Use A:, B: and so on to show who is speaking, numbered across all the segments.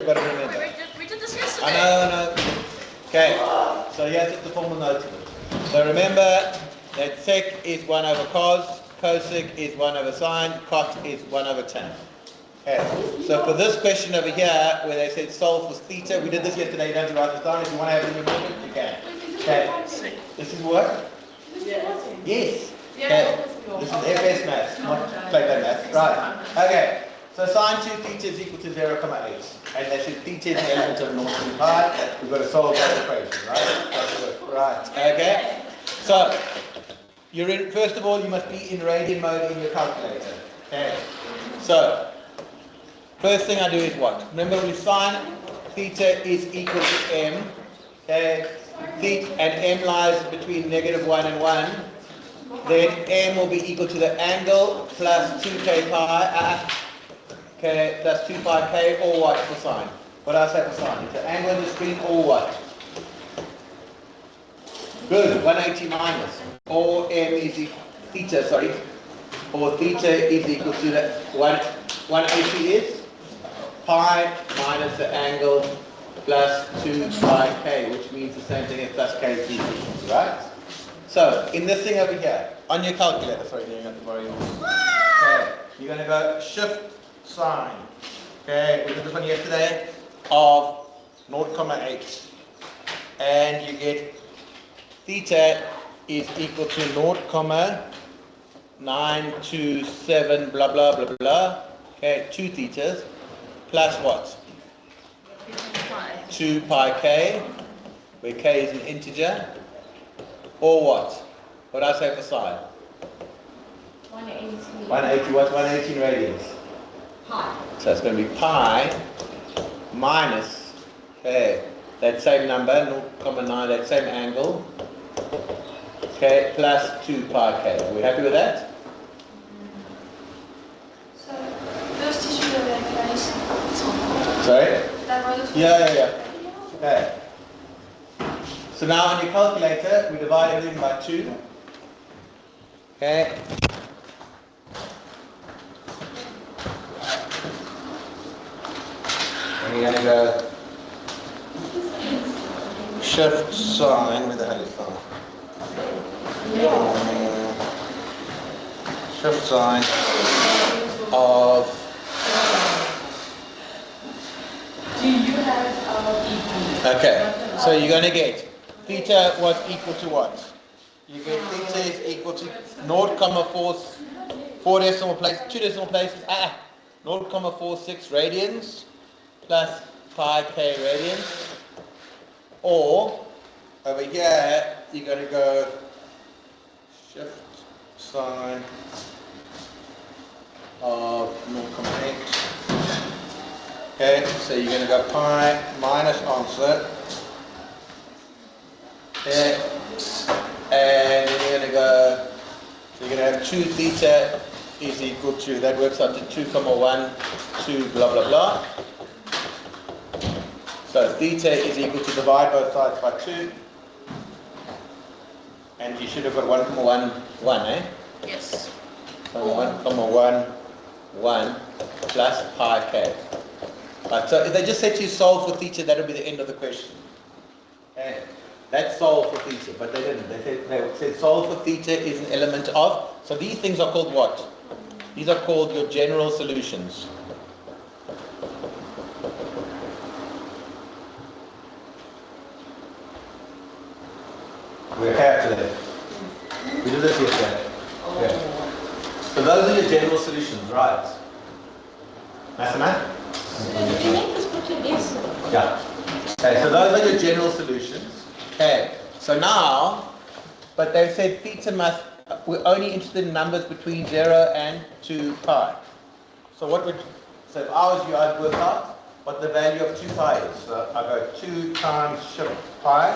A: got to remember.
B: We did this yesterday.
A: I know. Okay, so here's just the formal notes of it. So remember that sec is 1 over cos, cosec is 1 over sine, cot is 1 over tan. Okay, so for this question over here, where they said solve for theta, we did this yesterday, you don't have to write this down. If you want to have it in your book, you can. Okay, this is what? Yes. Okay, this is FS maths, not Plato maths. Right, okay. So sine 2 theta is equal to 0,8. And they said theta is the element of 0 to pi. We've got to solve that equation, right? Right, okay. So, you're in, first of all, you must be in radian mode in your calculator. Okay. So, first thing I do is what? Remember, we sine theta is equal to m. Okay. Theta and m lies between -1 and 1. Then m will be equal to the angle plus 2k pi. Okay, that's 2 pi k or what for sine? What do I say for sine? It's the angle in the screen or what? Good, 180 minus. Or m is equal, theta, sorry. Or theta is equal to the 180 is pi minus the angle plus 2 pi k, which means the same thing as plus k is equal, right? So, in this thing over here, on your calculator, sorry, you don't have to borrow yours. Okay, you're going to go shift sine, okay, we did this one yesterday, of 0,8, and you get theta is equal to 0,927 blah blah blah blah, okay, 2 thetas, plus what? 2 pi k, where k is an integer, or what? What do I say for sine?
B: 180.
A: 180, what's 180 radians?
B: Pi.
A: So it's going to be pi minus, okay, that same number, 0,9, that same angle, okay, plus 2 pi k. Are we happy with that?
C: So, those tissues are the explanation.
A: Sorry?
C: That was
A: Yeah. Okay. So now on your calculator, we divide everything by 2. Okay. And you're going to go shift sine, where the hell is that? Shift sine of.
B: Do you have EP?
A: Okay, so you're going to get theta was equal to what? You get theta is equal to 0,4 decimal places, 2 decimal places, 0,46 radians plus pi k radians. Or over here, you're going to go shift sine of 0,8. Okay, so you're going to go pi minus answer. Okay, and then you're going to go, so you're going to have 2 theta is equal to, that works out to 2,1, 2 blah blah blah. So theta is equal to divide both sides by 2. And you should have got 1,11, eh?
B: Yes.
A: So 1,11 plus pi k. Right, so if they just said to you solve for theta, that would be the end of the question. Okay. That's solve for theta, but they didn't. They said solve for theta is an element of. So these things are called what? These are called your general solutions. We're here today. We did this yesterday. Okay. So those are your general solutions, right? Mathematic?
B: You make this put in this.
A: Yeah. Okay, so those are your general solutions. Okay, so now, but they've said theta must, we're only interested in numbers between 0 and 2 pi. So what would, so if I was you, I'd work out what the value of 2 pi is. So I go 2 times shift pi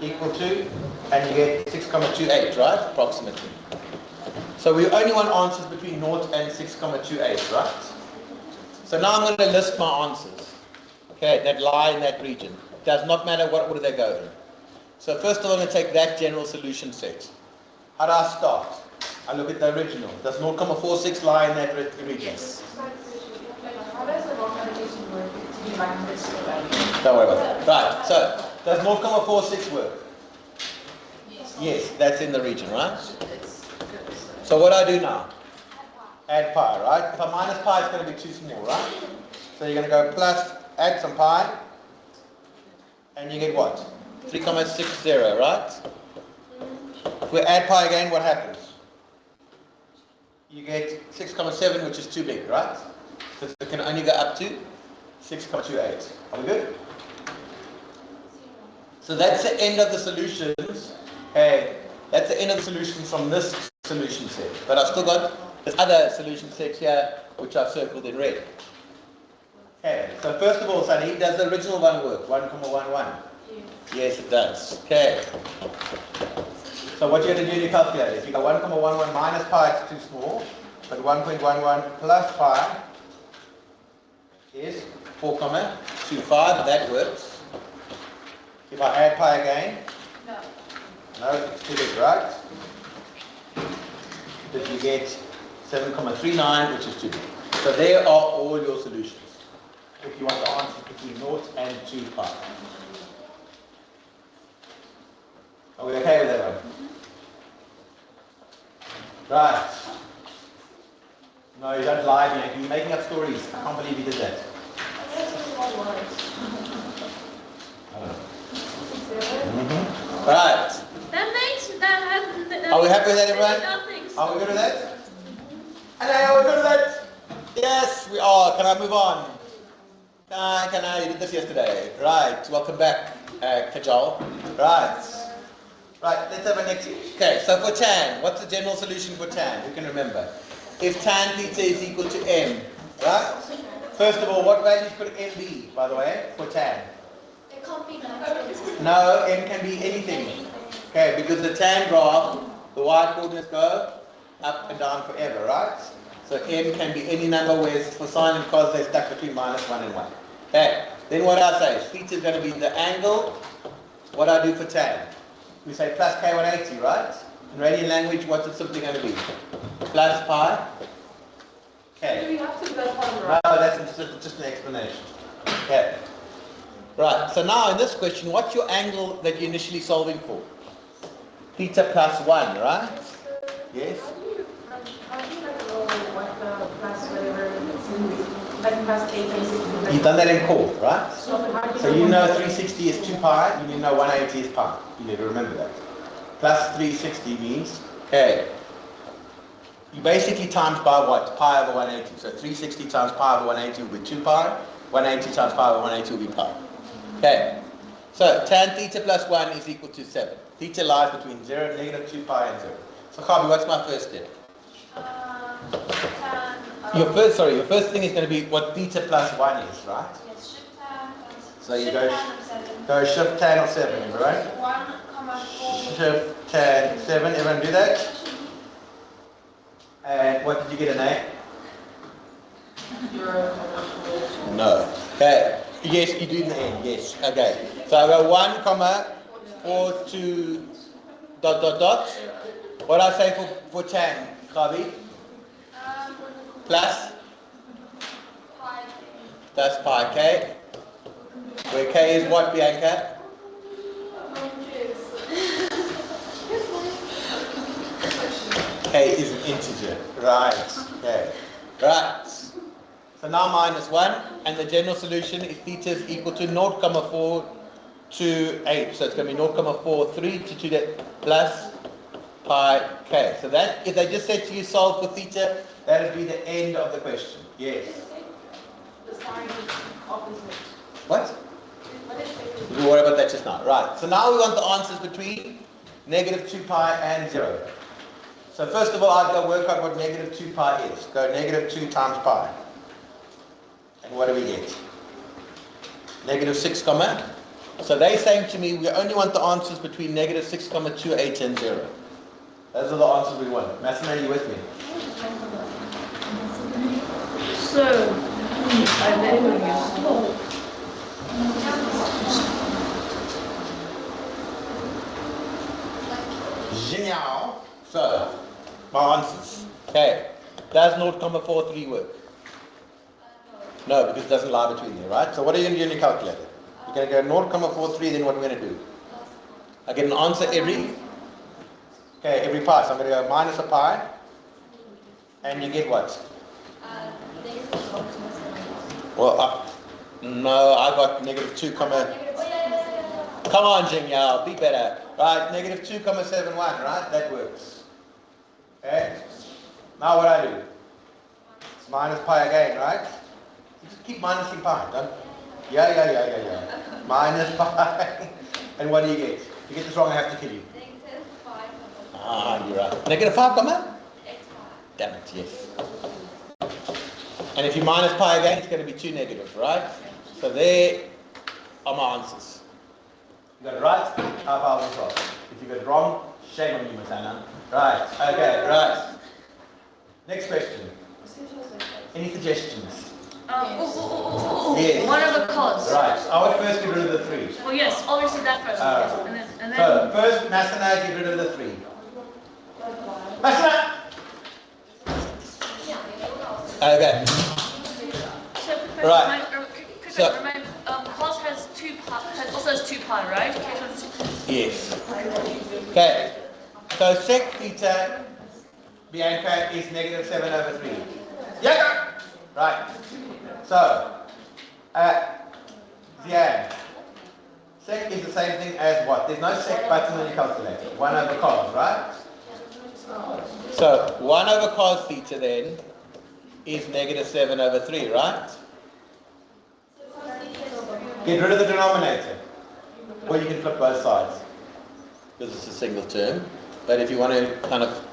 A: equal to, and you get 6,28, right? Approximately. So we only want answers between 0 and 6,28, right? So now I'm going to list my answers, okay, that lie in that region. It does not matter what order they go in. So first of all, I'm going to take that general solution set. How do I start? I look at the original. Does 0,46 lie in that region?
B: Yes.
C: How does the multiplication work?
B: find this value.
A: Don't worry about that. Right, so does 0,46 work? Yes, that's in the region, right? So what do I do now? Add pi, right? If I minus pi, it's going to be too small, right? So you're going to go plus, add some pi, and you get what? 3,60, right? If we add pi again, what happens? You get 6,7, which is too big, right? So it can only go up to 6,28. Are we good? So that's the end of the solutions. Hey, that's the end of the solutions from this solution set. But I've still got this other solution set here, which I've circled in red. Okay, so first of all, Sunny, does the original one work? 1,11? Yes, it does. Okay. So what you're going to do in your calculator is you go 1,11 minus pi, it's too small, but 1.11 plus pi is 4,25. That works. If I add pi again, no, it's too big, right? Because you get 7,39, which is too big. So there are all your solutions. If you want the answer between 0 and 2 pi. Are we okay with that one? Right. No, you don't lie, Bianca. You're making up stories. I can't believe you did that. Right. Are we happy with that, everyone? Are we good with that? Hello, are we good with that? Yes, we are. Can I move on? Can I? You did this yesterday. Right. Welcome back, Kajal. Right. Right. Let's have a next. Okay. So for tan, what's the general solution for tan? Who can remember? If tan theta is equal to m, right? First of all, what values could m be, by the way, for tan?
C: It can't be 9.
A: No, m can be anything. Okay, because the tan graph, the y coordinates go up and down forever, right? So m can be any number, whereas for sine and cos they're stuck between -1 and 1. Okay, then what I say is theta is going to be the angle. What I do for tan? We say plus k180, right? In radian language, what's it simply going to be? Plus pi. Okay.
B: Do we have to do that part right?
A: No, that's just an explanation. Okay. Right, so now in this question, what's your angle that you're initially solving for? Theta plus 1, right? Yes?
B: How do you know what the plus whatever like plus 8
A: You've done that in core, right?
B: So
A: you know 360 is 2 pi, you know 180 is pi. You need to remember that. Plus 360 means, okay, you basically times by what? Pi over 180. So 360 times pi over 180 will be 2 pi. 180 times pi over 180 will be pi. Okay. So tan theta plus 1 is equal to 7. Theta lies between 0, negative 2 pi and 0. So Khabi, what's my first step? Your first thing is going to be what theta plus 1 is, right?
C: Yes, shift tan.
A: So you
C: shift
A: go,
C: tan of 7.
A: go shift tan of 7, right?
C: 1,4.
A: Shift tan 7, everyone do that? And what did you get an A? No. Okay. Yes, you do in the end, yes. Okay. So I go 1, 42 ... What I say for tan, Khabi? Plus?
C: Pi.
A: Plus pi k. Where k is what, Bianca? K is an integer. Right. Okay. Right. So now minus 1, and the general solution is theta is equal to 0,428. So it's going to be 0,43 to 2 plus pi k. So that, if they just said to you solve for theta, that would be the end of the question. Yes.
B: The sign is opposite.
A: What? We'll worry about that just now. Right. So now we want the answers between negative 2 pi and 0. So first of all, I'd go work out what negative 2 pi is. Go negative 2 times pi. And what do we get? Negative 6, so they're saying to me, we only want the answers between negative 6,28 and 0. Those are the answers we want. Massimo, are you with me?
B: So, I bet you
A: Genial. So, my answers. Okay. Does 0,43 work? No, because it doesn't lie between there, right? So what are you going to do in your calculator? You're going to go 0.43, then what are we going to do? I get an answer every pi. So I'm going to go minus a pi, and you get what? Well, no, I got negative 2, come on, Jinyao, be better. Right, negative 2,71, right? That works. Okay? Now what I do? It's minus pi again, right? You just keep minusing pi, don't you? Yeah. Minus pi. And what do you get? If you get this wrong, I have to kill you.
C: Negative 5.
A: Ah, you're right. Negative 5, comma? Damn it, yes. And if you minus pi again, it's going to be 2 negative, right? So there are my answers. You got it right, high five as well. If you got it wrong, shame on you, Matana. Right, okay, right. Next question. Any suggestions? Yes.
D: One of the cos.
A: Right, I would first get rid of the 3.
D: Well, yes, obviously that first. And then
A: So, first, Masana, get rid of the 3. Masana! Okay.
D: so,
A: Right.
D: So, remember, cos has 2 pi, also has 2 pi, right?
A: Yes. Okay. So sec theta, Bianca, is negative 7 over 3. Yeah. Right. So, Zian, sec is the same thing as what? There's no sec button on your calculator. 1 over cos, right? So 1 over cos theta then is negative 7 over 3, right? Get rid of the denominator. Or you can flip both sides. Because it's a single term. But if you want to kind of,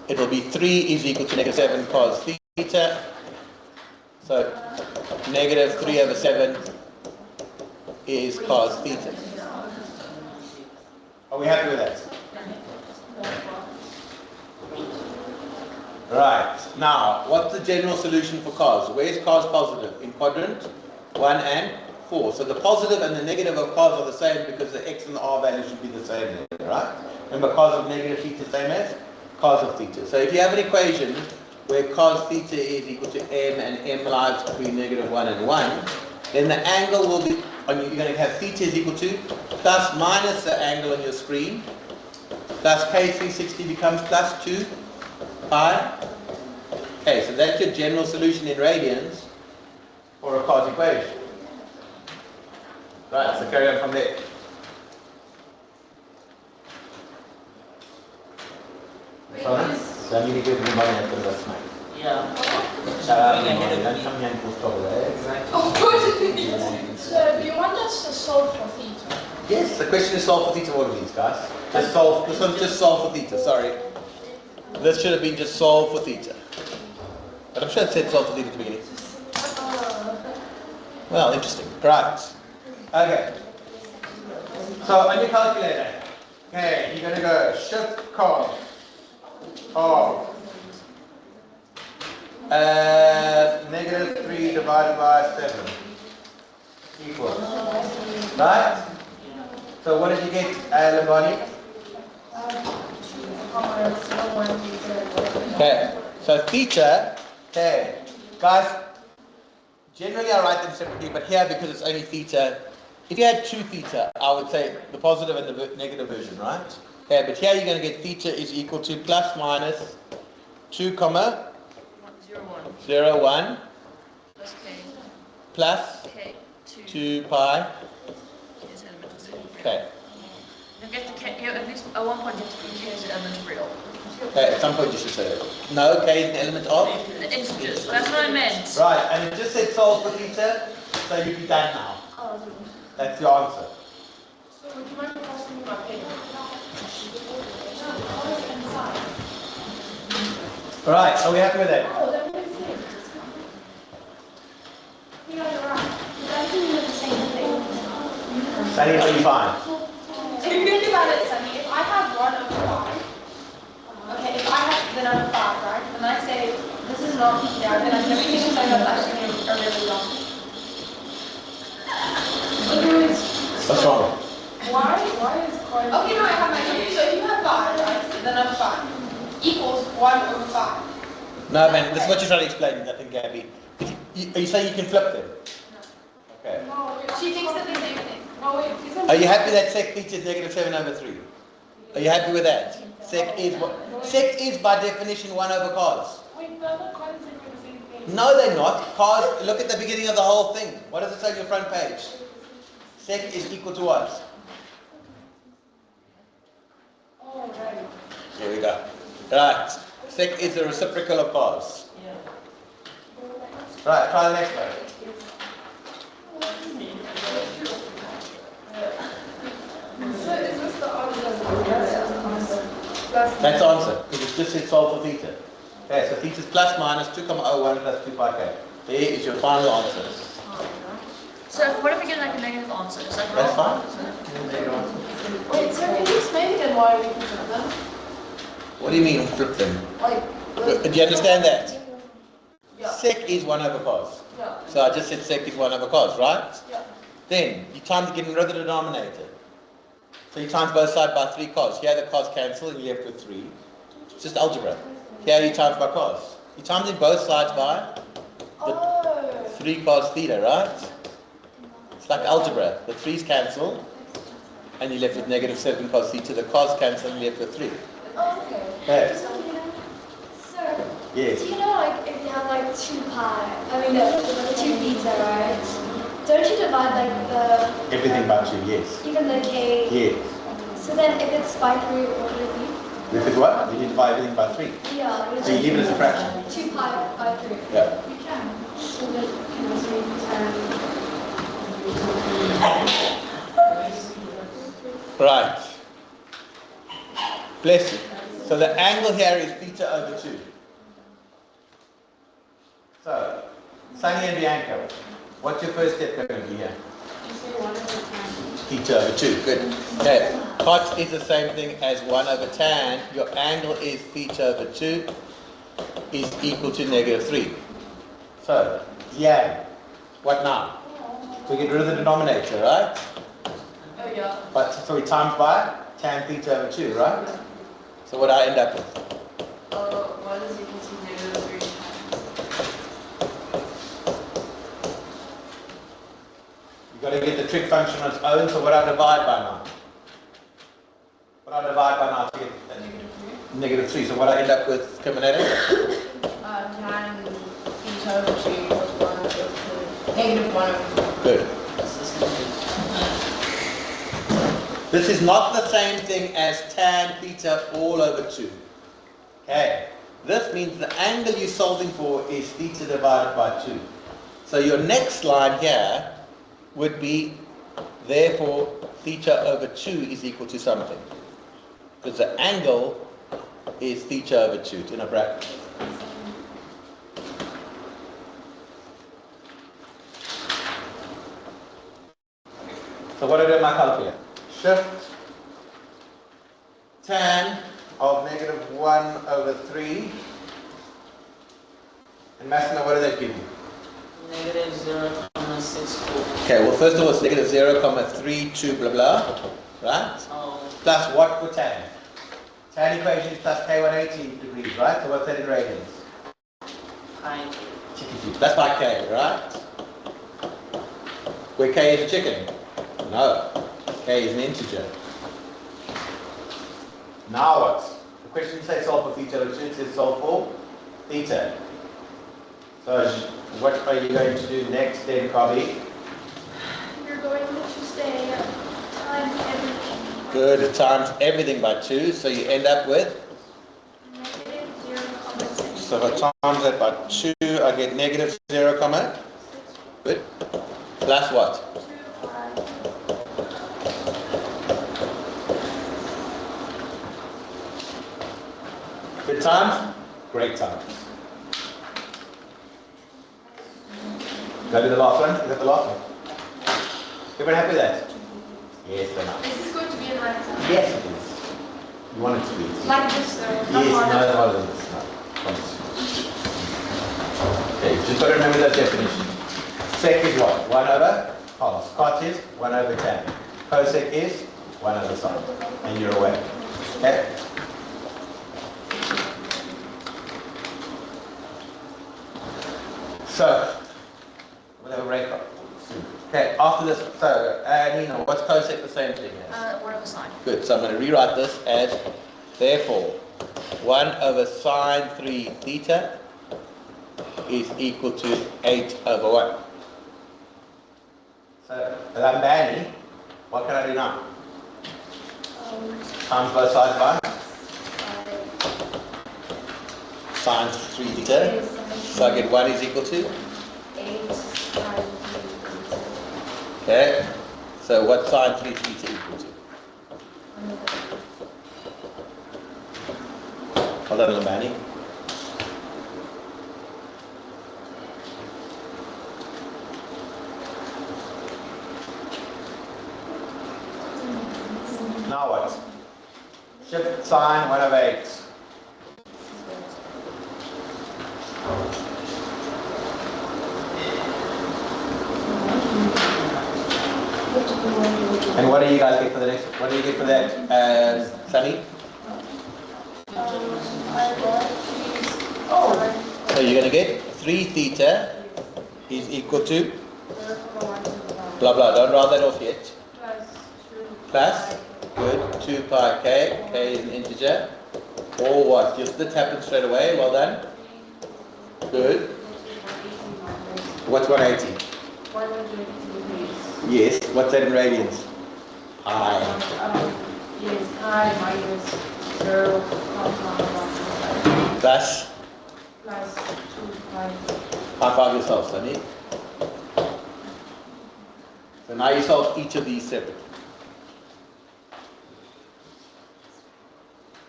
A: it will be 3 is equal to negative 7 cos theta. So negative 3 over 7 is cos theta. Are we happy with that? Right. Now, what's the general solution for cos? Where's cos positive? In quadrant 1 and 4. So the positive and the negative of cos are the same because the x and the r value should be the same there, right? Remember, cos of negative theta is the same as cos of theta. So if you have an equation where cos theta is equal to m and m lies between negative 1 and 1, then the angle will be, you're going to have theta is equal to plus minus the angle on your screen, plus k360 becomes plus 2 pi. Okay, so that's your general solution in radians for a cos equation. Right, so carry on from there. So I need to give you money after the smack.
E: Yeah.
A: Don't come here and push over there.
C: Of course it is. So do you want us to solve for theta?
A: Yes, the question is solve for theta, all of these guys. Just solve, this one's just solve for theta, sorry. This should have been just solve for theta. But I'm sure it said solve for theta at the beginning. Well, interesting. Right. Okay. So on your calculator, okay, you're going to go shift cos of negative 3 divided by 7 equals. Right? So what did you get, Lambani? Okay. So theta, okay. Guys, generally I write them separately, but here because it's only theta, if you had 2 theta, I would say the positive and the negative version, right? Okay, but here you're going to get theta is equal to plus minus 2 comma 0 1
D: plus k
A: plus
D: k
A: 2 pi.
D: is element of 0.
A: Okay.
D: You get to k, you at least at one point you have to put k as an element of real.
A: Okay, at some point you should say that. No, k is an element of?
D: The integers. That's what I meant.
A: Right, and it just said solve for theta, so you'd be done now. That's your answer.
B: So would you mind passing me my pen?
A: Right, are we happy with that?
B: Oh, that makes sense.
C: You guys are right. You guys do the same thing.
A: Sunny, are you fine?
C: If you think about it, Sunny, if I have 1 over 5, okay, if I have the number 5, right, and I say this is not theta, then I'm going to be saying that actually a really long.
A: What's wrong?
B: Why is cos?
C: Okay, no, I have my number. So if you have 5, right, the number 5 equals 1 over 5.
A: No, man, this is what you're trying to explain, I think, Gabby. You say you can flip them? Okay.
B: No,
C: She thinks that they're the same thing.
B: no, wait, isn't
A: Are you happy that sec theta is negative 7 over 3? Are you happy with that? Sec is by definition 1 over cos.
B: Wait, the other cos and sec are the same thing.
A: No, they're not. Cos, look at the beginning of the whole thing. What does it say on your front page? Sec is equal to what?
B: Oh, right.
A: Here we go. Right. Sec is the reciprocal of cos.
B: Yeah.
A: Right, try the next one.
B: So is this the answer?
A: That's the answer, because it's just said solve for theta. Okay, so theta is plus minus 2,01 plus 2 pi k. There is your final answer.
D: So what if we get like a negative answer? Is that
A: That's
D: wrong?
A: fine.
B: Wait, so can you explain again why we can flip them?
A: What do you mean flip them?
B: Like,
A: Do you understand that?
B: yeah.
A: Sec is 1 over cos.
B: Yeah.
A: So I just said sec is 1 over cos, right?
B: Yeah.
A: Then you times getting rid of the denominator. So you times both sides by 3 cos. Here the cos cancel and you're left with 3. It's just algebra. Here you times by cos. You times in both sides by
B: Oh.
A: 3 cos theta, right? It's like algebra. The 3's cancel and you're left with negative 7 cos theta. The cos cancel and you're left with 3.
B: Oh, okay.
A: Okay.
E: So,
A: Yes.
E: do you know, like, if you have like 2 pi, I mean, 2 beta, right? Don't you divide like the,
A: Everything by 2, yes.
E: even the k?
A: Yes.
E: So then if it's by 3, what would it be?
A: If it's what? You need to divide everything by 3.
E: Yeah.
A: So you leave it as a fraction.
E: 2 pi by 3.
A: Yeah.
E: You can. So then can also be 10.
A: Right. Bless you. So the angle here is theta over 2. So, Sunny and Bianca, what's your first step going to be here? Theta over 2. Good. Okay. Cot is the same thing as 1 over tan. Your angle is theta over 2 is equal to negative 3. So, yeah. What now? We get rid of the denominator, right?
B: Oh, yeah.
A: But so we times by tan theta over 2, right? So what I end up with?
B: 1 is equal to negative 3 times.
A: You've got to get the trig function on its own, so what I divide by now? What I divide by now to get negative 3. So what I end up with, Terminator?
B: Tan theta over 2 plus 1 over 2. Negative 1 over 2.
A: Good. This is not the same thing as tan theta all over 2. Okay. This means the angle you're solving for is theta divided by 2. So your next line here would be, therefore, theta over 2 is equal to something. Because the angle is theta over 2. In a bracket. So what do I do in my calculator? Shift tan of negative 1 over 3. And Massimo, what does that give you?
F: Negative 0,64.
A: Okay, well first of all it's negative 0,32 blah blah, right?
F: Oh,
A: Plus what for tan? Tan equation is plus k 180 degrees, right? So what's that in radians?
F: pi.
A: Chicken. That's by k, right? Where k is a chicken? No. K is an integer. Now what? The question says solve for theta over 2, it says solve for theta. So what are you going to do next then, Cobby?
E: You're going to say times everything.
A: Good, times everything by 2, so you end up with,
E: Negative 0,6.
A: so if I times that by 2, I get negative 0, good, plus what?
E: 2 pi.
A: Good times? Great times. Go to the last one. Is that the last one? Everyone happy with that? Yes, they're not.
B: Is this going to be a right time?
A: Yes, it is. You want it to be.
B: Like this, though.
A: Yes, no, no, no, it's not. Promise. Okay, just got to remember those definitions. Sec is what? 1 over cos. Cot is 1 over tan. Cosec is 1 over sine. And you're away. Okay? So, We'll have a break up. Okay, after this, so, Nina, what's cosec the same thing as?
D: 1 over sine.
A: Good, so I'm going to rewrite this as, therefore, 1 over sine 3 theta is equal to 8 over 1. So, Lambani, what can I do now? Times both sides by? Sine 3 theta. So I get 1 is equal to?
E: 8 sine 3 theta.
A: Okay, so what's sine 3 theta equal to? Hold on, Lambani. Now what? Shift sine 1 over 8. And what do you guys get for the next? What do you get for that, Sunny? So you're going to get 3 theta is equal to blah blah. Don't round that off yet. Plus, good, 2 pi k. K is an integer. Or what? Just the happen straight away. Well done. Good. What's 180?
B: 180 degrees.
A: Yes. What's that in radians? Pi.
B: Yes, pi minus 0,
A: Plus.
B: plus 2 pi.
A: High five yourself, Sonny. So now you solve each of these separately.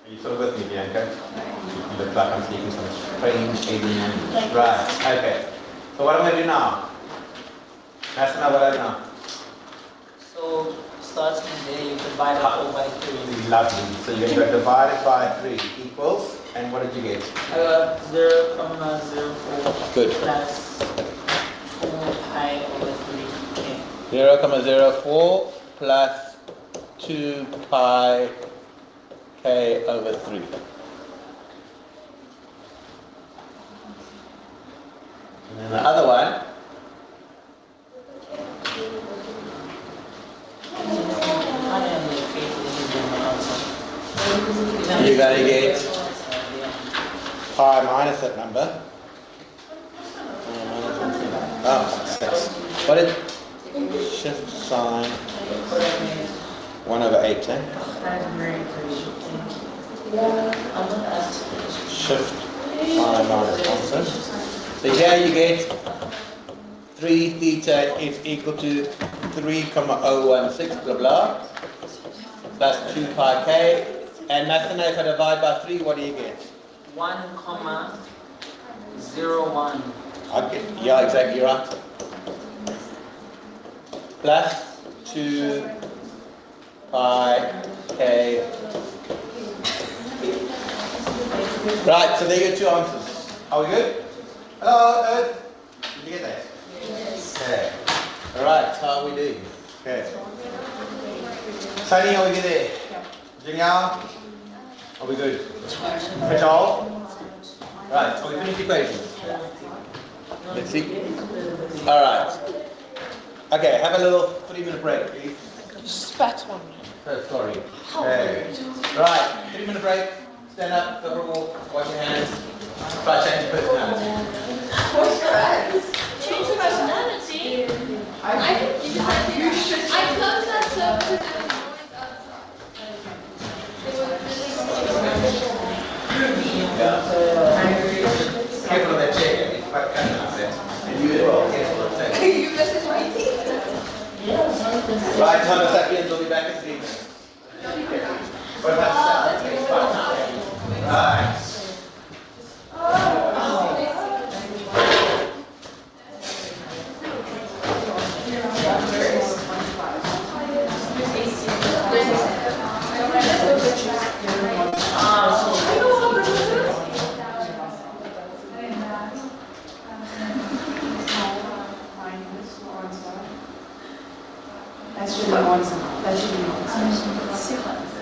A: Are you sort of with me, Bianca? You look like I'm speaking some strange alien. Right, okay. So what am I going to do now? Massimo, what do I do now?
F: So starts from there, you divide it all by 3.
A: Lovely. So you're going to go divided by 3 equals, and what did you get?
F: 0,04
A: Good.
F: plus 4 pi over 3k.
A: 0,04 plus 2 pi k over 3. And then the other one, you're going to get pi minus that number. Oh, 6. What did shift sine 1 over 8, eh? Shift sine minus constant. So here you get 3 theta is equal to 3,016 blah blah plus 2 pi k. And Mathena, if I divide by 3, what do you get?
F: 1,01.
A: Okay, yeah, exactly right. Plus 2 pi k. Right, so there are your 2 answers. Are we good? Hello, Earth. Did you get that? Yes. Okay. Alright, how are we doing? Okay. Sunny, are we good there? Jingao? Are we good? Patel? Right, are we finished equations? Let's see. Alright. Okay, have a little 3-minute break, please.
G: Spat on me.
A: Oh, sorry. Okay. Right, 3-minute break. Stand up, go for a walk, wash your hands. Try to change your personality.
C: What's your eyes? Change your personality? I think you should. I closed that service and noise outside. It was
A: Yeah. Careful of that chair, it's quite cutting up there. And you as well, careful of that.
C: You messaged my teeth.
A: Right, Homo sapiens will be back in 3 minutes. What about the next part? Right.
B: That should be one side. That should be one side.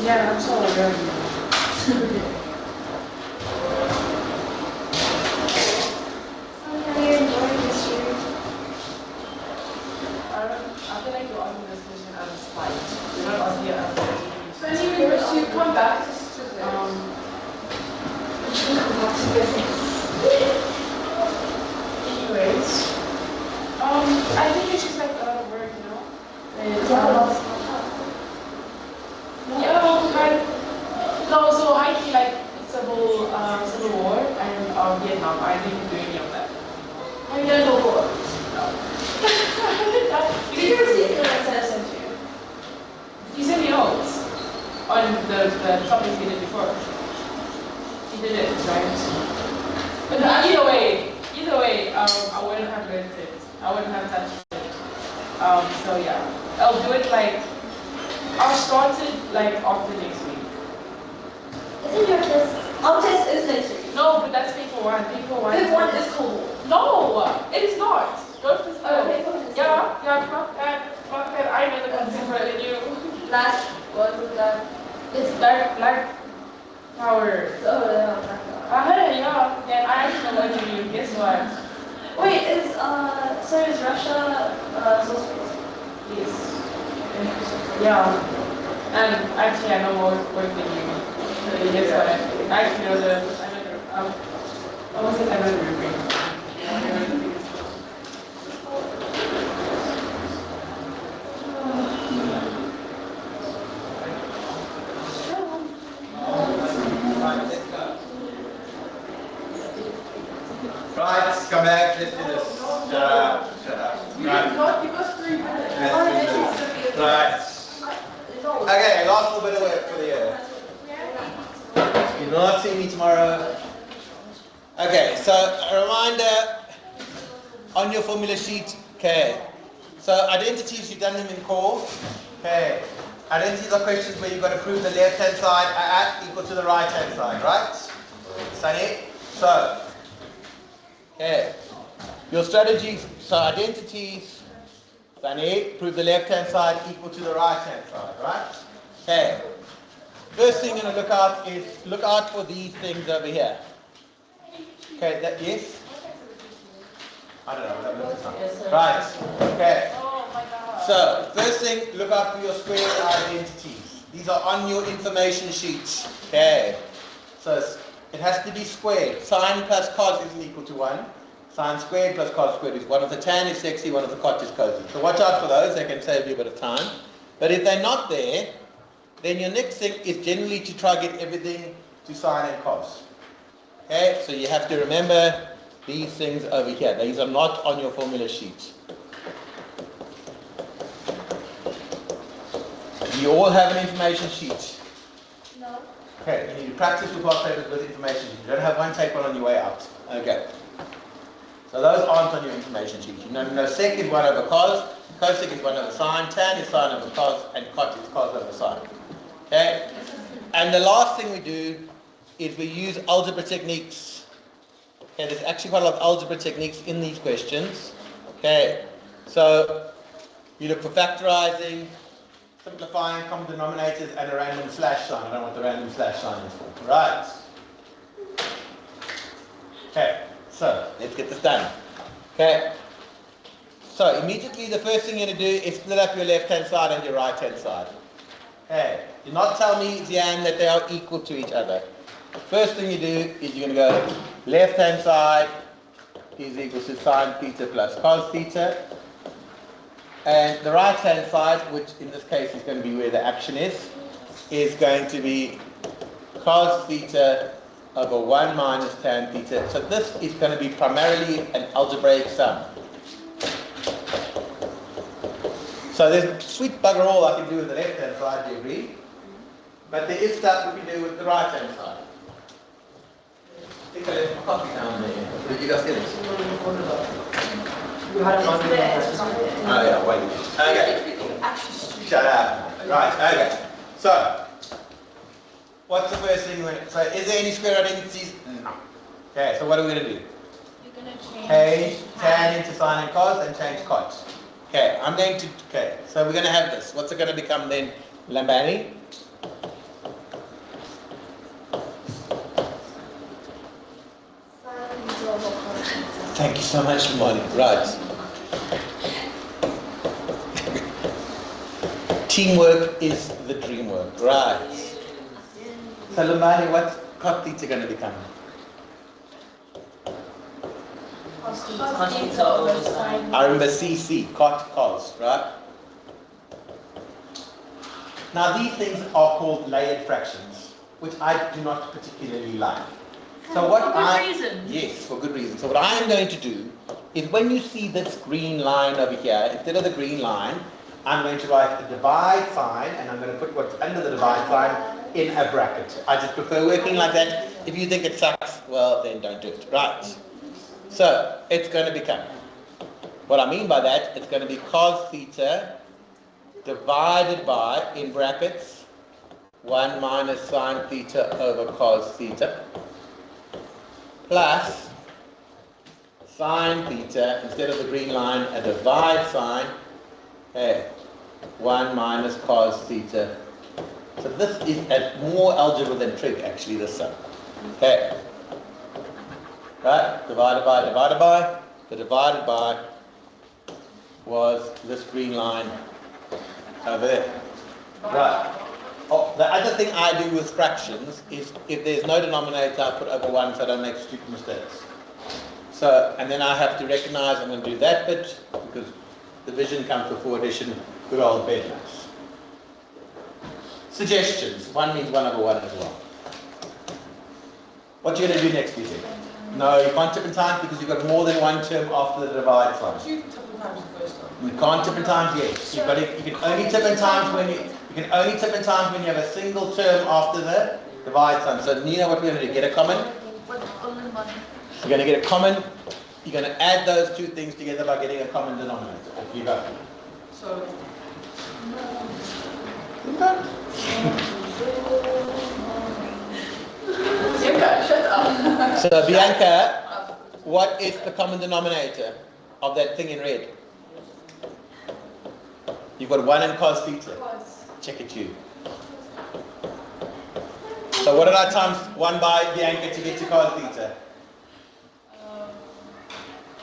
B: Yeah, I'm so aware.
E: How are you enjoying this year?
B: I feel like you're asking this question as a spite. You're not asking it as a
C: So anyways, you come back to
B: anyways, I think it's just like a lot of work, you know? And, like, no, so I feel like civil war and Vietnam. I didn't do any of that.
C: I know the war.
B: Did you ever see it that I sent you? You sent me notes on the topics we did before. You did it, right? But either way, I wouldn't have learned it. I wouldn't have touched it. So yeah, I'll do it like, I'll start it like after next week.
E: Isn't your test? Our test is next week.
B: No, but that's paper one. Paper one.
E: Paper one is cool.
B: No, it is not. Go to the school.
E: Oh, paper one is
B: Yeah, fuck that. I know the concept better than you.
E: Black. What was that?
B: It's black power.
E: Oh, yeah, black.
B: Yeah. Then I actually know what you. Guess what?
E: Wait, so is Russia, so space?
B: Yes. Yeah. And actually, I know more work than you. Guess what? I actually know I was it? I know the root.
A: Right, come back, let's do this. Shut up. Right.
B: Not give us 3 minutes.
A: Let's do this. Right. Okay, last little bit of work for the year. You will not see me tomorrow. Okay, so a reminder on your formula sheet. Okay, so identities, you've done them in core. Okay, identities are questions where you've got to prove the left hand side at equal to the right hand side, right? Sunny? So, okay, your strategies, so identities, Sunny, prove the left hand side equal to the right hand side, right? Okay, first thing you're going to look out for these things over here. Okay, yes? I don't know, I'm looking at right, okay. So, first thing, look out for your squared identities. These are on your information sheet. Okay, so it has to be squared. Sine plus cos isn't equal to 1. Sine squared plus cos squared is 1 of the tan is sexy, 1 of the cot is cozy. So watch out for those, they can save you a bit of time. But if they're not there, then your next thing is generally to try get everything to sine and cos. Okay, so you have to remember these things over here. These are not on your formula sheet. You all have an information sheet.
E: No.
A: Okay, you need to practice your past papers with information sheet. You don't have one, take one on your way out. Okay. So those aren't on your information sheet. You know sec is 1 over cos, cosec is 1 over sine, tan is sine over cos, and cot is cos over sine. Okay? And the last thing we do is we use algebra techniques. Okay, there's actually quite a lot of algebra techniques in these questions. Okay, so you look for factorizing, simplifying common denominators, and a random slash sign. I don't know what the random slash sign is for. Right. Okay, so let's get this done. Okay, so immediately the first thing you're going to do is split up your left-hand side and your right-hand side. Okay, do not tell me, Zian, that they are equal to each other. First thing you do is you're going to go left-hand side is equal to sine theta plus cos theta. And the right-hand side, which in this case is going to be where the action is going to be cos theta over 1 minus tan theta. So this is going to be primarily an algebraic sum. So there's sweet bugger all I can do with the left-hand side, do you agree? But there is stuff we can do with the right-hand side. I think I left my coffee down there. Did you guys get it?
F: You had one.
A: Oh yeah, wait. Okay. Shut up. Right, okay. So, what's the first thing? So, is there any square identities? No. Okay, so what are we going to do?
C: You're going to
A: Change tan into sine and cos and change cot. Okay, I'm going to, okay, so we're going to have this. What's it going to become then? Lambani? Thank you so much, Molly. Right. Teamwork is the dream work. Right. So, Lomani, what's cot theta going to become? I remember CC, cot cos, right? Now these things are called layered fractions, which I do not particularly like. So what
D: For good reason.
A: Yes, for good reason. So what I am going to do is when you see this green line over here, instead of the green line, I'm going to write a divide sign, and I'm going to put what's under the divide sign in a bracket. I just prefer working like that. If you think it sucks, well then don't do it. Right. So it's going to become, what I mean by that, it's going to be cos theta divided by, in brackets, 1 minus sine theta over cos theta, plus sine theta, instead of the green line, a divide sign, okay, 1 minus cos theta. So this is more algebra than trig, actually, this sum. Okay. Right? Divided by. The divided by was this green line over there. Right. Oh, the other thing I do with fractions is if there's no denominator, I put over 1 so I don't make stupid mistakes. So, and then I have to recognize I'm going to do that bit because division comes before addition, good old bed maths. Suggestions. 1 means 1 over 1 as well. What you're going to do next, do you think? No, you can't tip in times because you've got more than one term after the divide sign.
B: You tip in times the first time.
A: We can't tip in times yet. You can only tip in times when you can only tip in times when you have a single term after the divide sign. So you know what we're going to do? Get a common. You're going to get a common. You're going to add those two things together by getting a common denominator. You go.
B: So. Shut up.
A: So Bianca, what is the common denominator of that thing in red? You've got 1 in cos theta. Check it you. So what did I times 1 by Bianca to get to cos theta?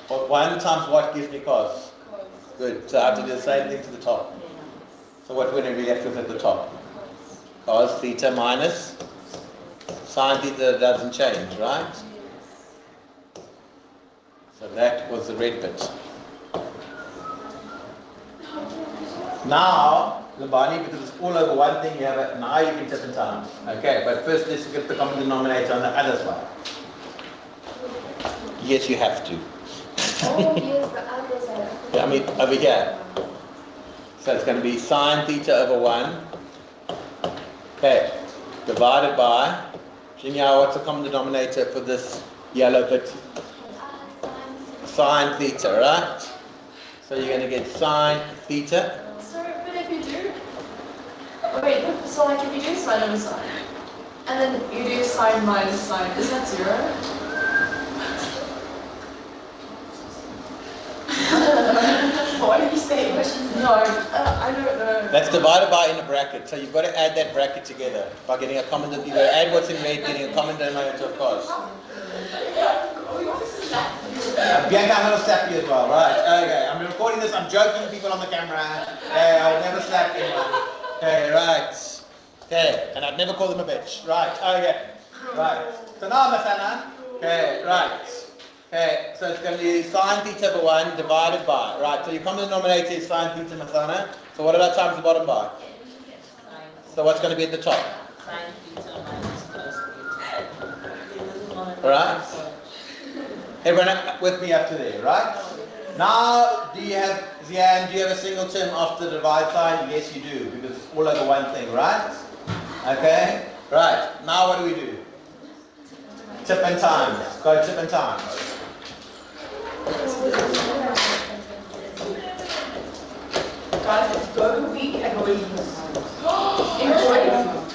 A: Or 1 times what gives me cos? Good. So I have to do the same thing to the top. So what would we left with at the top? Cos theta minus sine theta doesn't change, right? So that was the red bit. Now, Lambani, because it's all over one thing, you have it. Now you can tip in times. Okay, but first let's get the common denominator on the other side. Yes, you have to.
E: Oh, yes, the other side.
A: I mean, over here. So it's going to be sine theta over 1. Okay, divided by, Jinya, what's the common denominator for this yellow bit? Sine theta, right? So you're going to get sine theta.
D: So, but if you do, wait, so like if you do sine over sine, and then you do sine minus sine, is that 0?
B: What are you saying?
D: No, I don't know.
A: That's divided by in a bracket. So you've got to add that bracket together by getting a common denominator. You've got to add what's in red, getting a common denominator, of course. Bianca, I'm going to slap you as well, right? Okay, I'm recording this, I'm joking people on the camera. Okay, I'll never slap anyone. Okay, right. Okay, and I'd never call them a bitch. Right, okay. Right. So now, Masana. Okay, right. Okay, so it's going to be sine theta over 1 divided by. Right, so your common denominator is sine theta, Masana. So what did I times the bottom by? So what's going to be at the top?
F: Sine theta minus cos theta.
A: Right? Everyone with me up to there, right? Now, do you have, Zian, do you have a single term after the divide sign? Yes, you do, because it's all over one thing, right? Okay? Right, now what do we do? Tip and times. Go tip and times.
B: Guys, it's Burger Week and we're enjoy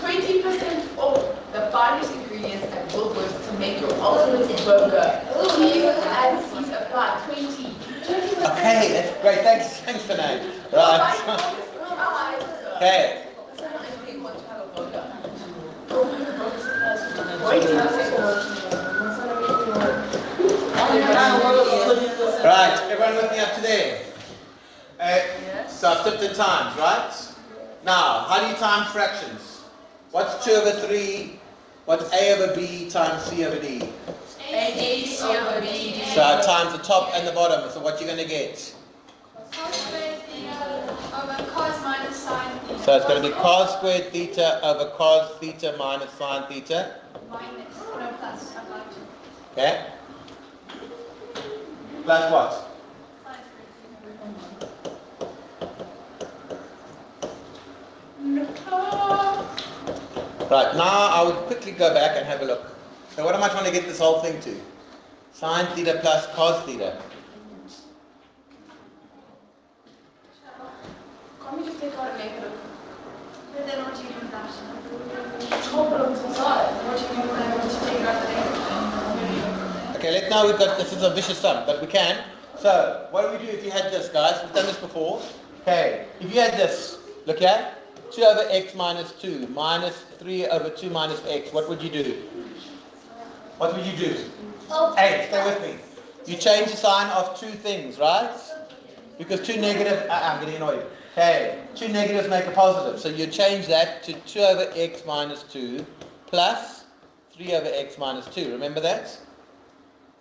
B: 20% off the finest ingredients at Woolworths to make your ultimate burger. And fees apply 20.
A: Okay, that's great. Thanks for that. Right. Okay. Right, everyone with me up to there? So I've flipped in times, right? Now, how do you times fractions? What's 2 over 3? What's A over B times C over D?
D: AC over BD.
A: So I times the top and the bottom, so what you're going to get?
C: Cos squared theta over cos minus sine theta.
A: So it's going to be cos squared theta over cos theta minus sine theta.
C: Minus, no plus, I'd like to.
A: Okay? Plus what?
C: Sine
A: Right, now I would quickly go back and have a look. So what am I trying to get this whole thing to? Sine theta plus cos theta.
D: Can't we just take out a negative?
C: But then what do you do with that?
D: Chop it onto the side. What do you do when I want to take out the negative?
A: Okay, let's now we've got, this is a vicious sum, but we can. So, what do we do if you had this, guys? We've done this before. Okay, if you had this, look here, 2 over x minus 2 minus 3 over 2 minus x, what would you do? What would you do? Hey, stay with me. You change the sign of two things, right? Because two negative, I'm getting annoyed. Okay, two negatives make a positive. So you change that to 2 over x minus 2 plus 3 over x minus 2. Remember that?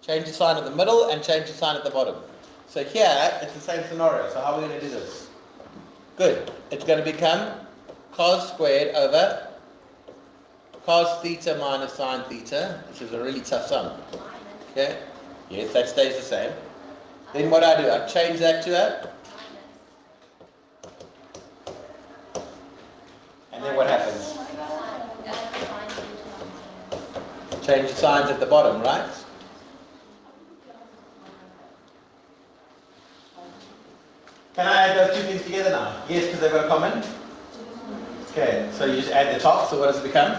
A: Change the sign at the middle and change the sign at the bottom. So here, it's the same scenario. So how are we going to do this? Good. It's going to become cos squared over cos theta minus sine theta, which is a really tough sum. Okay? Yes, that stays the same. Then what I do, I change that to a, and then what happens? Change the signs at the bottom, right? Can I add those two things together now? Yes, because they've got a common. Okay, so you just add the top, so what does it become?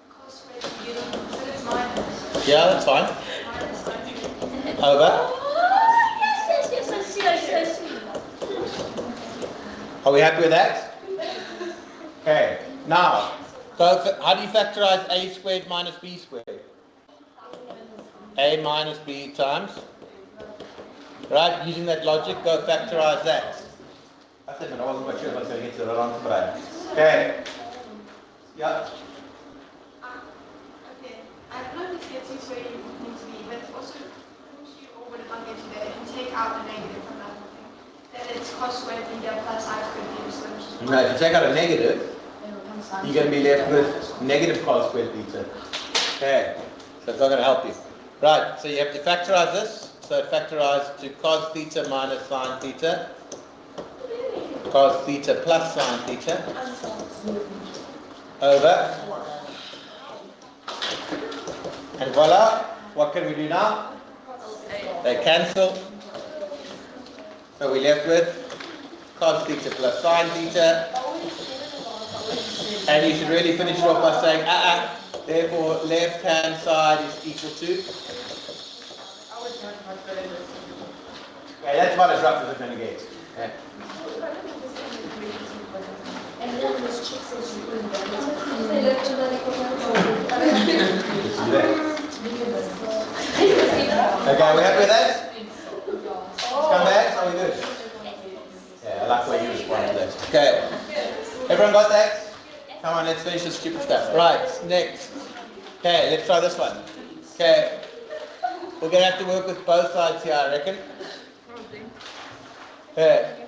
C: cos squared theta, so it's minus.
A: Yeah, that's fine.
C: Minus sine theta.
A: Over. Are we happy with that? Okay, now, how do you factorize a squared minus b squared? A minus b times. Right, using that logic, go factorize that. I said, I wasn't quite sure if I was going to get to the right answer, but I. Okay. Yeah.
C: Okay, I don't know if this gets you where you need to be, but also, once you or what it might get you there, if you take out the negative from that whole thing, then it's cos squared theta plus I squared theta, so it's just
A: Now, if you take out a negative, you're going to be left with negative cos squared theta. Okay, so it's not going to help you. Right, so you have to factorize this. So it factorized to cos theta minus sine theta, cos theta plus sine theta, over, and voila, what can we do now? They cancel. So we're left with cos theta plus sine theta. And you should really finish it off by saying, therefore left hand side is equal to. Yeah, that's about as rough as it's going to get. Yeah. Okay, we happy with that? Come back, are we good? Yeah, I like the way you respond to that. Okay. Everyone got that? Come on, let's finish this stupid stuff. Right, next. Okay, let's try this one. Okay. We're going to have to work with both sides here, I reckon. Okay.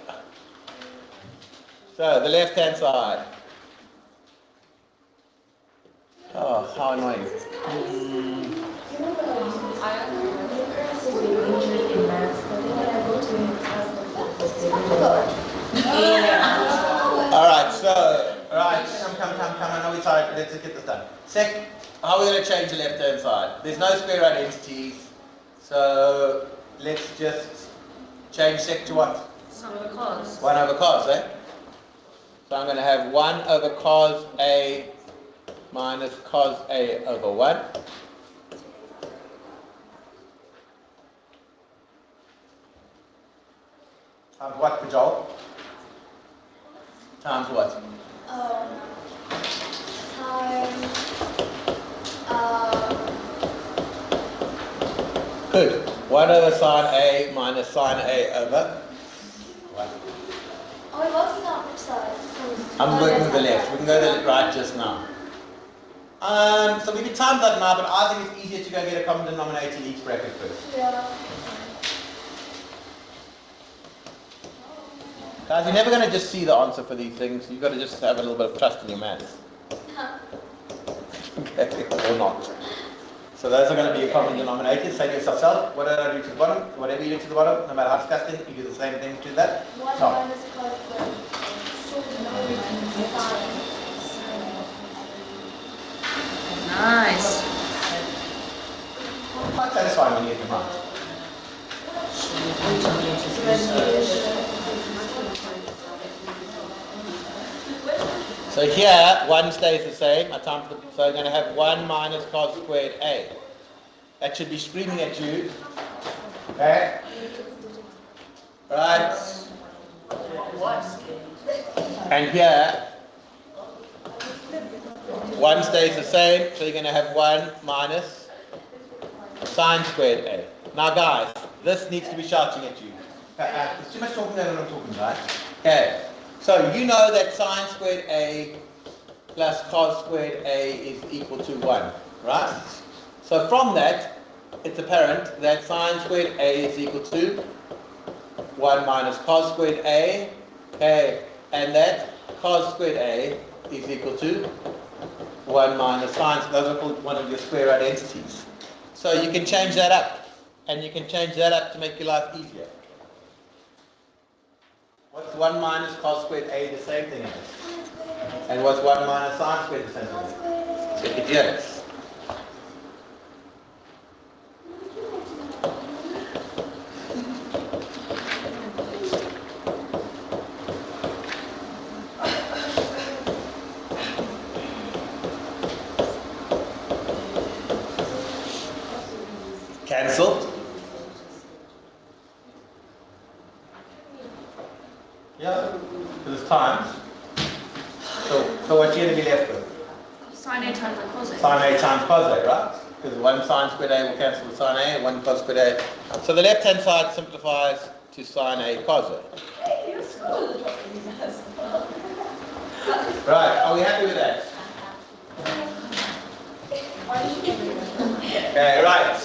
A: So, the left-hand side. Oh, how annoying. Alright, so, right, come, I know we're tired, let's just get this done. How are we going to change the left-hand side? There's no square identities, so let's just change sec to what? 1 over cos, eh? So I'm going to have 1 over cos A minus cos A over 1. Times what, Kajol? Times what?
E: Times
A: Good. 1 over sine A minus sine A over 1.
E: Oh, wait, what's the which side?
A: I'm working with the left. We can go to the right just now. So we can time that now, but I think it's easier to go get a common denominator in each bracket first.
E: Yeah.
A: Guys, you're never going to just see the answer for these things. You've got to just have a little bit of trust in your maths. Okay, or not. So those are going to be your common denominators. Say to yourself, what did I do to the bottom? Whatever you do to the bottom, no matter how disgusting, you do the same thing to that.
E: 1
A: Top.
E: minus cos squared.
B: Nice.
A: Quite satisfying when you get them right. So here, 1 stays the same. So I'm going to have 1 minus cos squared A. That should be screaming at you. Okay? Right. And here, 1 stays the same. So you're going to have 1 minus sine squared A. Now guys, this needs to be shouting at you. There's too much talking over what I'm talking about. Okay. So you know that sine squared A plus cos squared A is equal to 1, right? So from that, it's apparent that sine squared A is equal to 1 minus cos squared A, okay, and that cos squared A is equal to 1 minus sine. So those are called one of your square identities. So you can change that up, and you can change that up to make your life easier. What's 1 minus cos squared A the same thing as? And what's 1 minus sine squared the same thing as? Check it, yes. Cancelled. Yeah, because it's times. So what you're going to be left with?
C: Sine A times cos A.
A: Sine A times cos A, right? Because 1 sine squared A will cancel with sine A, and 1 cos squared A. So the left-hand side simplifies to sine A cos A. Right, are we happy with that? Okay, right.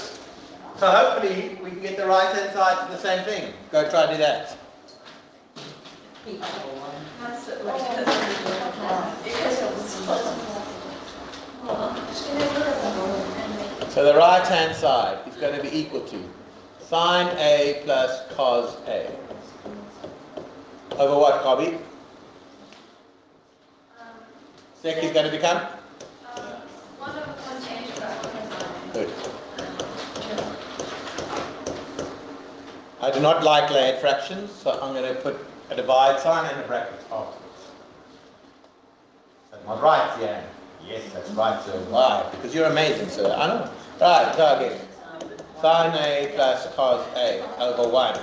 A: So hopefully we can get the right-hand side to the same thing. Go try to do that. So the right-hand side is going to be equal to sine A plus cos A. Over what, Bobby? Sec is going to become?
E: 1 over cos A.
A: Good. I do not like layered fractions, so I'm going to put a divide sign and a bracket afterwards. That's not right, yeah. Yes, that's right, sir. Why? Because you're amazing, sir. I know. Right, go again. Sine A plus cos A over 1.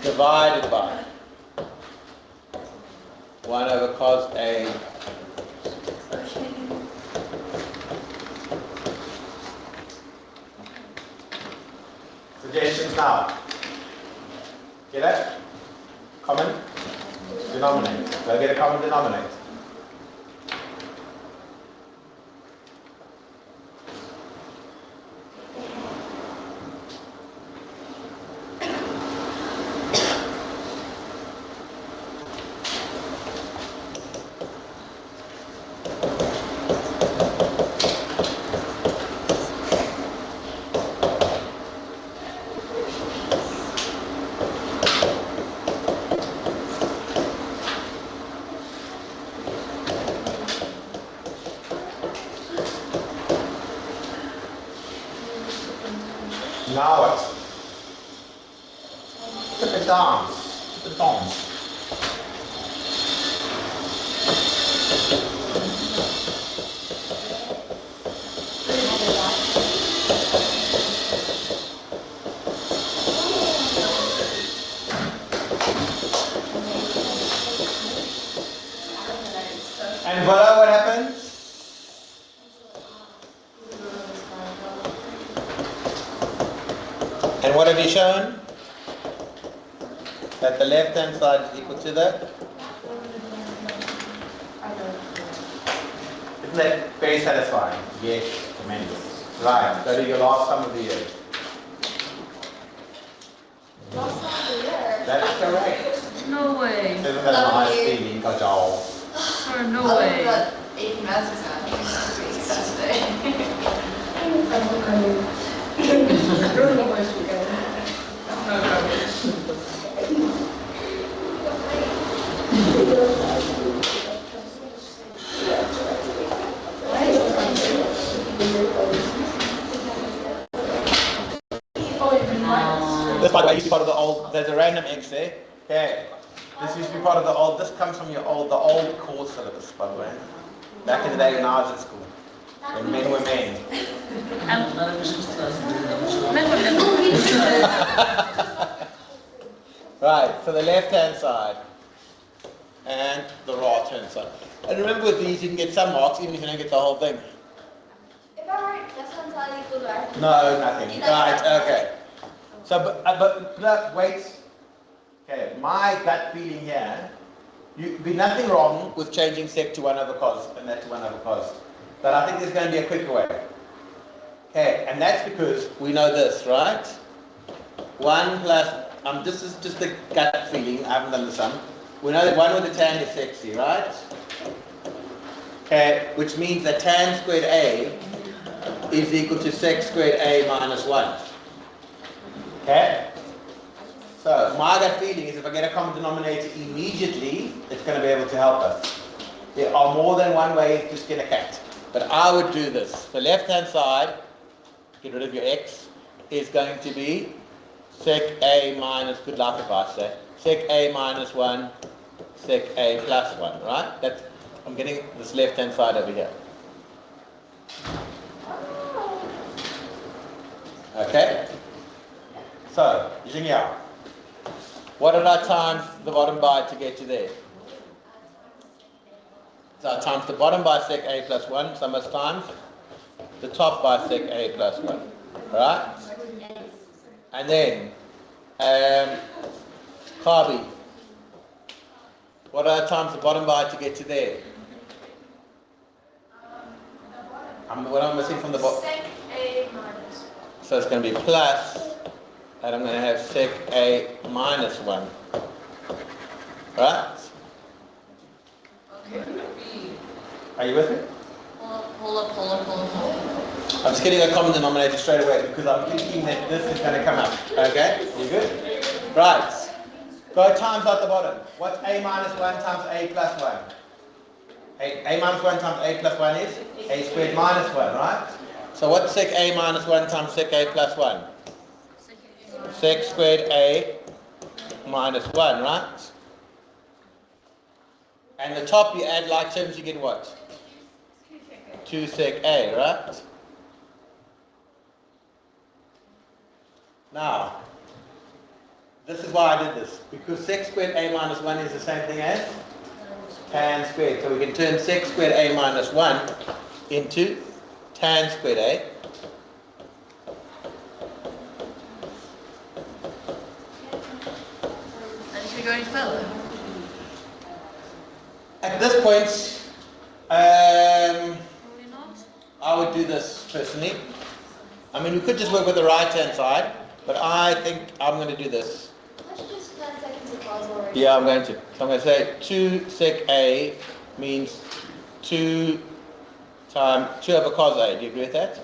A: Divided by 1 over cos A. Suggestions now. Get it? Common denominator. Go get a common denominator. Now what? Put it down. Put it down. And voila, what happens? what have you shown? That the left-hand side is equal to the... Isn't that very satisfying? Yes, tremendous. Right, go to your last sum of the year.
E: Last time of the year.
A: That's correct.
B: No way.
A: Isn't that a nice feeling, Kajal?
B: Sure, no way.
D: That AP Maths exam, I think it's pretty Saturday.
A: This, by the way, used to be part of the old, there's a random X there. Okay. This used to be part of the old, this comes from the old course syllabus, by the way. Back in the day when I was at school. When men were men. Right, so the left-hand side and the right-hand side. And remember with these, you can get some marks even if you don't get the whole thing.
E: If I write left-hand side equal to right.
A: No, nothing. Right, okay. So, but wait. Okay, my gut feeling here, you'd be nothing wrong with changing sec to 1 over cos and that to 1 over cos. But I think there's going to be a quicker way. Okay, and that's because we know this, right? 1 plus, this is just the gut feeling, I haven't done the sum. We know that 1 with the tan is sexy, right? Okay, which means that tan squared A is equal to sec squared A minus 1. Okay? So, my gut feeling is if I get a common denominator immediately, it's going to be able to help us. There are more than one way to skin a cat. But I would do this. The left-hand side, get rid of your x, is going to be sec A minus, good luck if I say, sec A minus 1, sec A plus 1, right? That's, I'm getting this left-hand side over here. Okay? So, using here. What did I times the bottom by to get to there? So I times the bottom by sec A plus 1, so I must times the top by sec A plus 1. Right? And then, Carby. What did I times the bottom by to get to there? What am I missing from the bottom?
E: Sec A minus.
A: So it's going to be plus, and I'm going to have sec A minus 1. Right? Are you with me?
D: Hold up.
A: I'm just getting a common denominator straight away because I'm thinking that this is going to come up. Okay? You good? Right. Go times out the bottom. What's A minus 1 times A plus 1? A minus 1 times A plus 1 is A squared minus 1, right? So what's sec A minus 1 times sec A plus 1? Sec squared A minus 1, right? And the top you add like terms, you get what? 2 sec A, right? Now, this is why I did this. Because sec squared A minus 1 is the same thing as tan squared. So we can turn sec squared A minus 1 into tan squared A.
D: And should we go any further?
A: At this point,
D: Probably not.
A: I would do this personally. I mean, we could just work with the right-hand side, but I think I'm going to do this.
E: Let's just 10 seconds of pause already.
A: Yeah, I'm going to. So I'm going to say 2 sec A means 2 over cos A. Do you agree with that?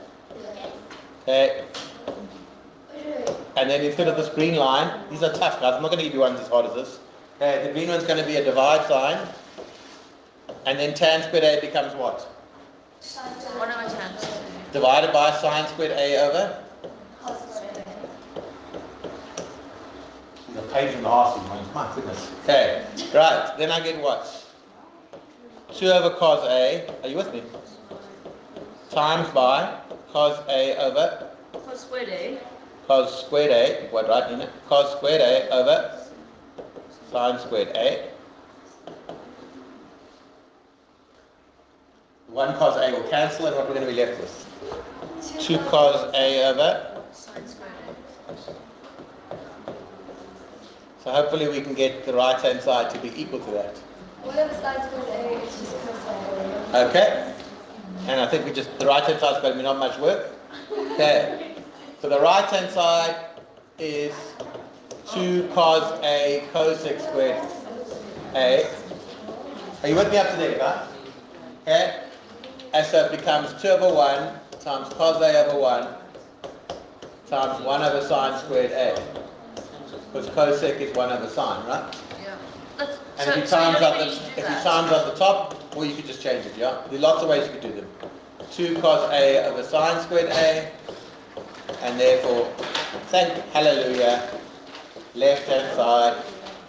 A: Okay. And then instead of this green line, these are tough guys. I'm not going to give you ones as hard as this. Okay, the green one's going to be a divide sign. And then tan squared A becomes what?
D: 1 over tan.
A: Divided by sine squared A over? These are pages and a half, these ones. My goodness. Okay, right. Then I get what? 2 over cos A. Are you with me? Times by cos A over?
D: Cos squared A.
A: Cos squared A. What, right, isn't it? Cos squared A over sine squared A. 1 cos A will cancel, and what we're going to be left with? 2 cos A over
D: Sine squared A.
A: So hopefully we can get the right hand side to be equal to that.
E: Whatever side squared A, it's just cos A.
A: Okay? And I think the right hand side is going to be not much work. Okay. So the right hand side is 2 cos A cosec squared A. Are you with me up to there, guys? Okay? And so it becomes 2 over 1 times cos A over 1 times 1 over sine squared A. Because cosec is 1 over sine, right?
D: Yeah.
A: And if you times out the top, or you could just change it, yeah? There are lots of ways you could do them. 2 cos A over sine squared A, and therefore, hallelujah, left hand side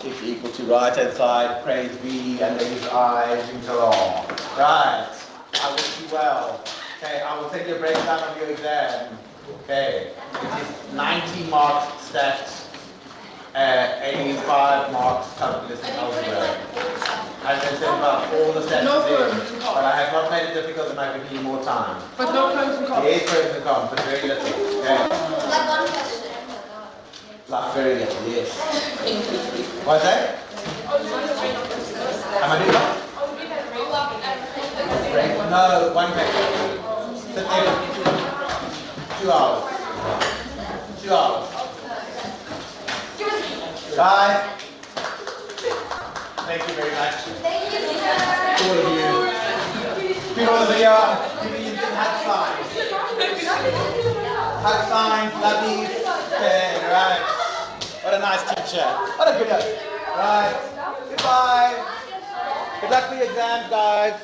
A: is equal to right hand side. Praise be under his eyes in the law. Right, I wish you well. Okay, I will take your breakdown of your exam. Okay, it is 90 marks stats. 85 marks calculus and algebra. I can say about all the stats in, but I have not made it difficult enough to give you more time.
B: But no pros and cons.
A: Yes, pros and cons, but very little. Okay.
E: Like one question.
A: Like very little, yes. What's that? Am I doing that? No, one page. Sit there. 2 hours. 2 hours. Guys, thank you very much.
E: Thank you, teacher.
A: All of you. People in the video, you can hug signs. Hug signs, love you. Okay, right. What a nice teacher. What a good one. Right. Goodbye. Good luck for your exams, guys.